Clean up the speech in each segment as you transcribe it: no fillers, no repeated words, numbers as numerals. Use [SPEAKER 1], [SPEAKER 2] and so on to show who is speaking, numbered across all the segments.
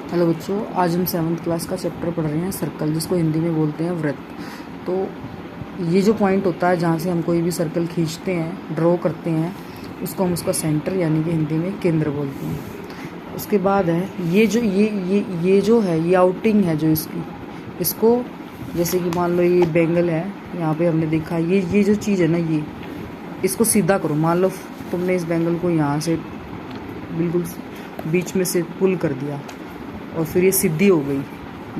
[SPEAKER 1] Hello बच्चों, आज हम 7th क्लास का चैप्टर पढ़ रहे हैं सर्कल, जिसको हिंदी में बोलते हैं वृत्त। तो ये जो पॉइंट होता है जहाँ से हम कोई भी सर्कल खींचते हैं, ड्रॉ करते हैं, उसको हम उसका सेंटर यानी कि हिंदी में केंद्र बोलते हैं। उसके बाद है ये जो है ये आउटिंग है जो इसको जैसे कि मान लो ये बेंगल है, यहाँ पे हमने देखा ये जो चीज़ है ना, ये इसको सीधा करो। मान लो तुमने इस बेंगल को यहाँ से बिल्कुल बीच में से पुल कर दिया और फिर ये सीधी हो गई,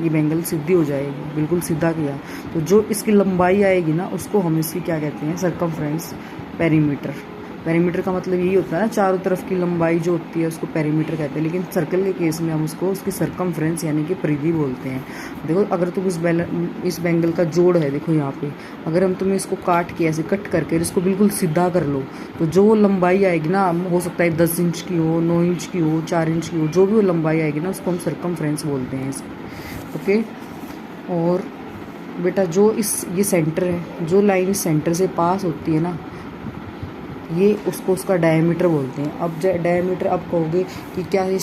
[SPEAKER 1] ये बेंगल सीधी हो जाएगी, बिल्कुल सीधा किया तो जो इसकी लंबाई आएगी ना, उसको हम इसकी क्या कहते हैं, सरकमफ्रेंस, पेरीमीटर। पेरीमीटर का मतलब यही होता है ना, चारों तरफ की लंबाई जो होती है उसको पेरीमीटर कहते हैं, लेकिन सर्कल के केस में हम उसको उसकी सरकमफ्रेंस यानी कि परिधि बोलते हैं। देखो, अगर तुम इस बेंगल का जोड़ है, देखो यहाँ पे, अगर हम तुम्हें इसको काट के ऐसे कट करके इसको बिल्कुल सीधा कर लो, तो जो लंबाई आएगी ना, हो सकता है 10 इंच की हो, 9 इंच की हो, 4 इंच की हो, जो भी वो लंबाई आएगी ना, उसको हम सरकमफ्रेंस बोलते हैं इसको। ओके। और बेटा जो ये सेंटर है, जो लाइन इस सेंटर से पास होती है ना, ये उसको उसका डायमीटर बोलते हैं। अब डायमीटर आप कहोगे कि क्या ये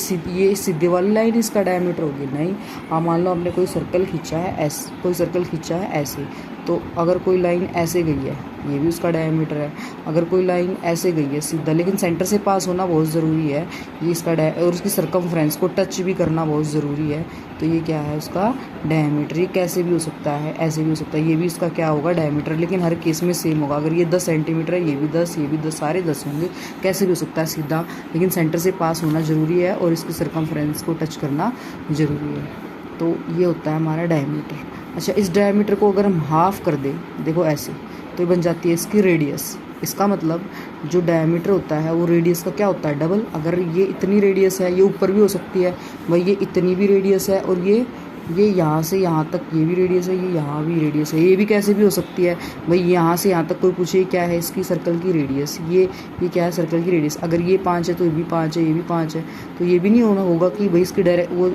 [SPEAKER 1] सीधे वाली लाइन इसका डायमीटर होगी? नहीं। हाँ, मान लो हमने कोई सर्कल खींचा है ऐसे, कोई सर्कल खींचा है ऐसे, तो अगर कोई लाइन ऐसे गई है, ये भी उसका डायमीटर है। अगर कोई लाइन ऐसे गई है सीधा, लेकिन सेंटर से पास होना बहुत ज़रूरी है, ये इसका और उसकी सरकमफ्रेंस को टच भी करना बहुत ज़रूरी है, तो ये क्या है, उसका डायमीटर। ये कैसे भी हो सकता है, ऐसे भी हो सकता है, ये भी इसका क्या होगा, डायमीटर, लेकिन हर केस में सेम होगा। अगर ये 10 सेंटीमीटर है, ये भी 10, ये भी 10, सारे 10 होंगे, कैसे भी हो सकता है सीधा, लेकिन सेंटर से पास होना ज़रूरी है और इसकी सरकमफ्रेंस को टच करना ज़रूरी है। तो ये होता है हमारा डायमीटर। अच्छा, इस डायमीटर को अगर हम हाफ कर दें, देखो ऐसे, तो ये बन जाती है इसकी रेडियस। इसका मतलब जो डायमीटर होता है वो रेडियस का क्या होता है, डबल। अगर ये इतनी रेडियस है, ये ऊपर भी हो सकती है भाई, ये इतनी भी रेडियस है, और ये यहाँ से यहाँ तक ये भी रेडियस है, ये यहाँ भी रेडियस है, ये भी कैसे भी हो सकती है भाई, यहाँ से यहाँ तक कोई पूछे क्या है इसकी सर्कल की रेडियस, ये क्या है सर्कल की रेडियस। अगर ये 5 है तो ये भी 5 है, ये भी 5 है, तो ये भी नहीं होगा कि भाई इसकी डायरेक्ट वो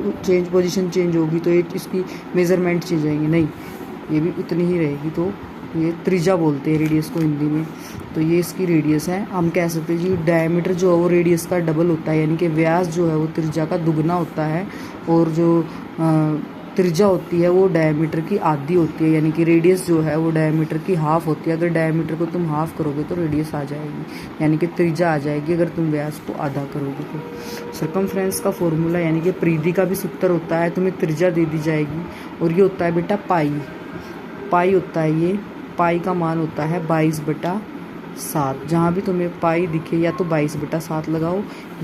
[SPEAKER 1] पोजीशन चेंज होगी तो ये इसकी मेज़रमेंट चेंज आएंगे, नहीं, ये भी उतनी ही रहेगी। तो ये त्रिज्या बोलते हैं रेडियस को हिंदी में। तो ये इसकी रेडियस है। हम कह सकते हैं कि डायमीटर जो है वो रेडियस का डबल होता है, यानी कि व्यास जो है वो त्रिज्या का दुगना होता है, और जो त्रिज्या होती है वो डायमीटर की आधी होती है, यानी कि रेडियस जो है वो डायमीटर की हाफ होती है। अगर डायमीटर को तुम हाफ करोगे तो रेडियस आ जाएगी, यानी कि त्रिज्या आ जाएगी, अगर तुम व्यास को आधा करोगे तो। सरकमफ्रेंस का फॉर्मूला यानी कि परिधि का भी सूत्र होता है, तुम्हें त्रिज्या दे दी जाएगी, और ये होता है बेटा पाई होता है। ये पाई का मान होता है 22/7। जहाँ भी तुम्हें पाई दिखे, या तो 22/7 लगाओ,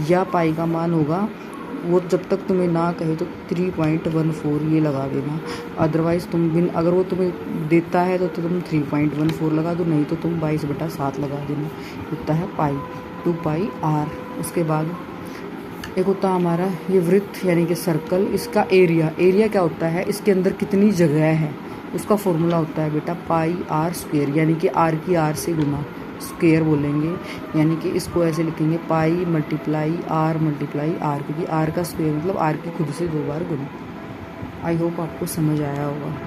[SPEAKER 1] या पाई का मान होगा वो, जब तक तुम्हें ना कहे तो 3.14 ये लगा देना। अदरवाइज़ अगर वो तुम्हें देता है तो तुम 3.14 लगा दो, नहीं तो तुम 22/7 लगा देना। होता है पाई, 2πr। उसके बाद एक होता है हमारा ये वृत्त यानी कि सर्कल, इसका एरिया क्या होता है, इसके अंदर कितनी जगह है, उसका फॉर्मूला होता है बेटा πr², यानी कि r की r से गुना, स्क्वायर बोलेंगे, यानी कि इसको ऐसे लिखेंगे पाई मल्टीप्लाई r, क्योंकि r का स्क्वायर मतलब r की खुद से 2 बार गुना। आई होप आपको समझ आया होगा।